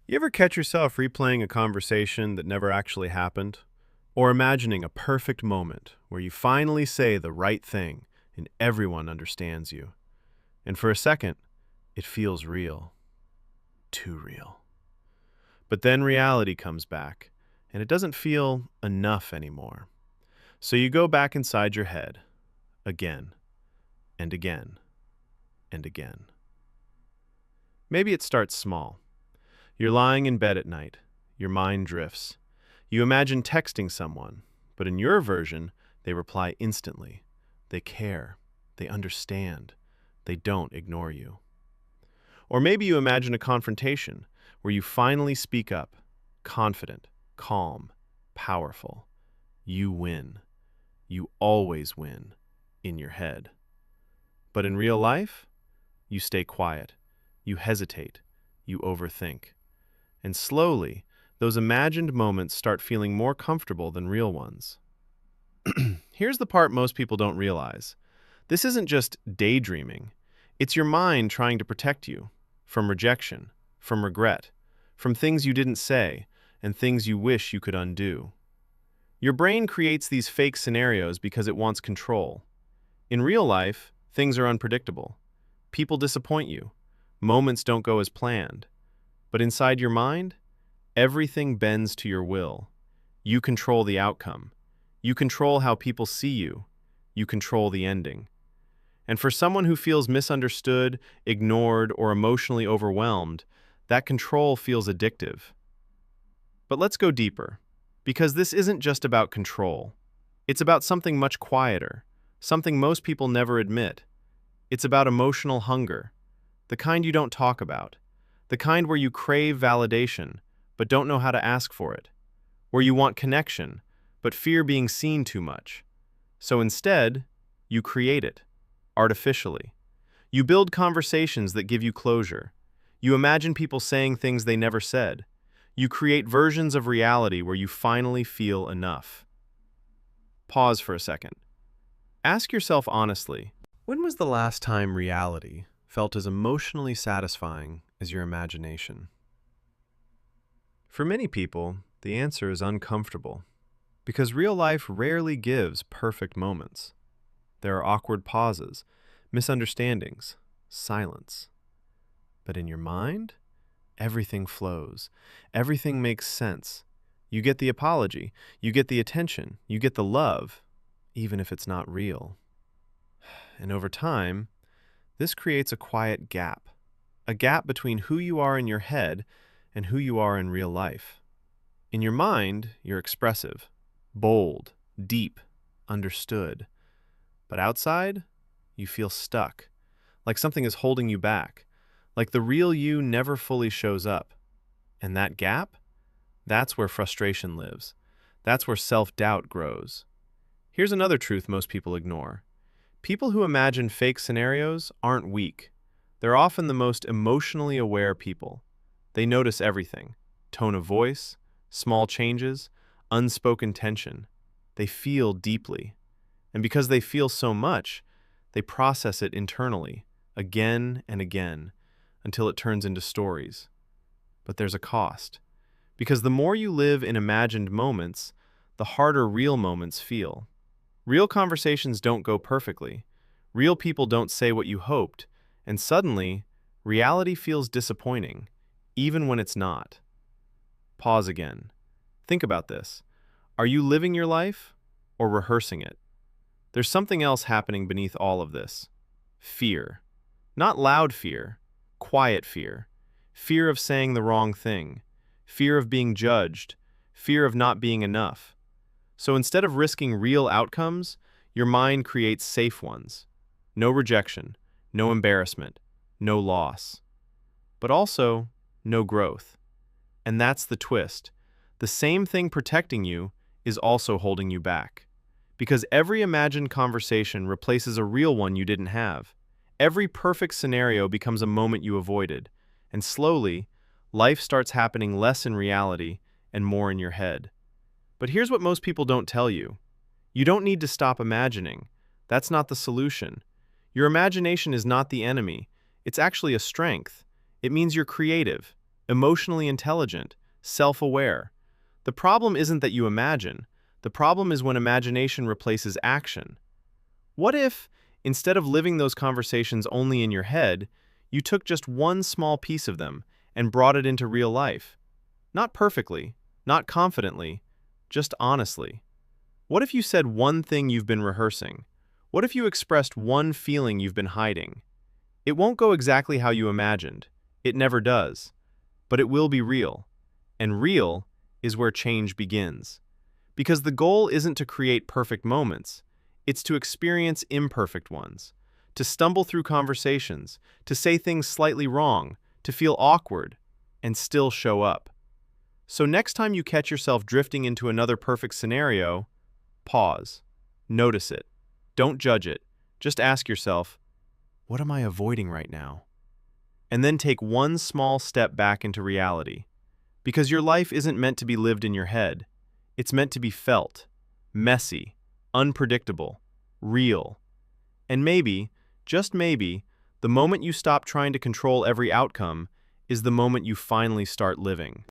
You ever catch yourself replaying a conversation that never actually happened? Or imagining a perfect moment where you finally say the right thing and everyone understands you? And for a second, it feels real. Too real. But then reality comes back, and it doesn't feel enough anymore. So you go back inside your head, again, and again, and again. Maybe it starts small. You're lying in bed at night. Your mind drifts. You imagine texting someone, but in your version, they reply instantly. They care. They understand. They don't ignore you. Or maybe you imagine a confrontation where you finally speak up, confident, calm, powerful. You win. You always win in your head. But in real life, you stay quiet. You hesitate. You overthink. And slowly, those imagined moments start feeling more comfortable than real ones. Here's the part most people don't realize. This isn't just daydreaming. It's your mind trying to protect you from rejection, from regret, from things you didn't say, and things you wish you could undo. Your brain creates these fake scenarios because it wants control. In real life, things are unpredictable. People disappoint you. Moments don't go as planned. But inside your mind, everything bends to your will. You control the outcome. You control how people see you. You control the ending. And for someone who feels misunderstood, ignored, or emotionally overwhelmed, that control feels addictive. But let's go deeper, because this isn't just about control. It's about something much quieter, something most people never admit. It's about emotional hunger, the kind you don't talk about. The kind where you crave validation, but don't know how to ask for it. Where you want connection, but fear being seen too much. So instead, you create it, artificially. You build conversations that give you closure. You imagine people saying things they never said. You create versions of reality where you finally feel enough. Pause for a second. Ask yourself honestly, when was the last time reality felt as emotionally satisfying as your imagination? For many people, the answer is uncomfortable, because real life rarely gives perfect moments. There are awkward pauses, misunderstandings, silence. But in your mind, everything flows. Everything makes sense. You get the apology, you get the attention, you get the love, even if it's not real. And over time, this creates a quiet gap. A gap between who you are in your head and who you are in real life. In your mind, you're expressive, bold, deep, understood. But outside, you feel stuck, like something is holding you back, like the real you never fully shows up. And that gap? That's where frustration lives. That's where self-doubt grows. Here's another truth most people ignore. People who imagine fake scenarios aren't weak. They're often the most emotionally aware people. They notice everything: tone of voice, small changes, unspoken tension. They feel deeply. And because they feel so much, they process it internally, again and again, until it turns into stories. But there's a cost. Because the more you live in imagined moments, the harder real moments feel. Real conversations don't go perfectly. Real people don't say what you hoped. And suddenly, reality feels disappointing, even when it's not. Pause again. Think about this. Are you living your life or rehearsing it? There's something else happening beneath all of this. Fear. Not loud fear, quiet fear. Fear of saying the wrong thing. Fear of being judged. Fear of not being enough. So instead of risking real outcomes, your mind creates safe ones. No rejection, no embarrassment, no loss. But also, no growth. And that's the twist. The same thing protecting you is also holding you back. Because every imagined conversation replaces a real one you didn't have. Every perfect scenario becomes a moment you avoided. And slowly, life starts happening less in reality and more in your head. But here's what most people don't tell you. You don't need to stop imagining. That's not the solution. Your imagination is not the enemy. It's actually a strength. It means you're creative. emotionally intelligent, self-aware. The problem isn't that you imagine. The problem is when imagination replaces action. What if, instead of living those conversations only in your head, you took just one small piece of them and brought it into real life? Not perfectly, not confidently, just honestly. What if you said one thing you've been rehearsing? What if you expressed one feeling you've been hiding? It won't go exactly how you imagined. It never does. But it will be real. And real is where change begins. Because the goal isn't to create perfect moments, it's to experience imperfect ones, to stumble through conversations, to say things slightly wrong, to feel awkward, and still show up. So next time you catch yourself drifting into another perfect scenario, pause. Notice it. Don't judge it. Just ask yourself, what am I avoiding right now? And then take one small step back into reality. Because your life isn't meant to be lived in your head. It's meant to be felt, messy, unpredictable, real. And maybe, just maybe, the moment you stop trying to control every outcome is the moment you finally start living.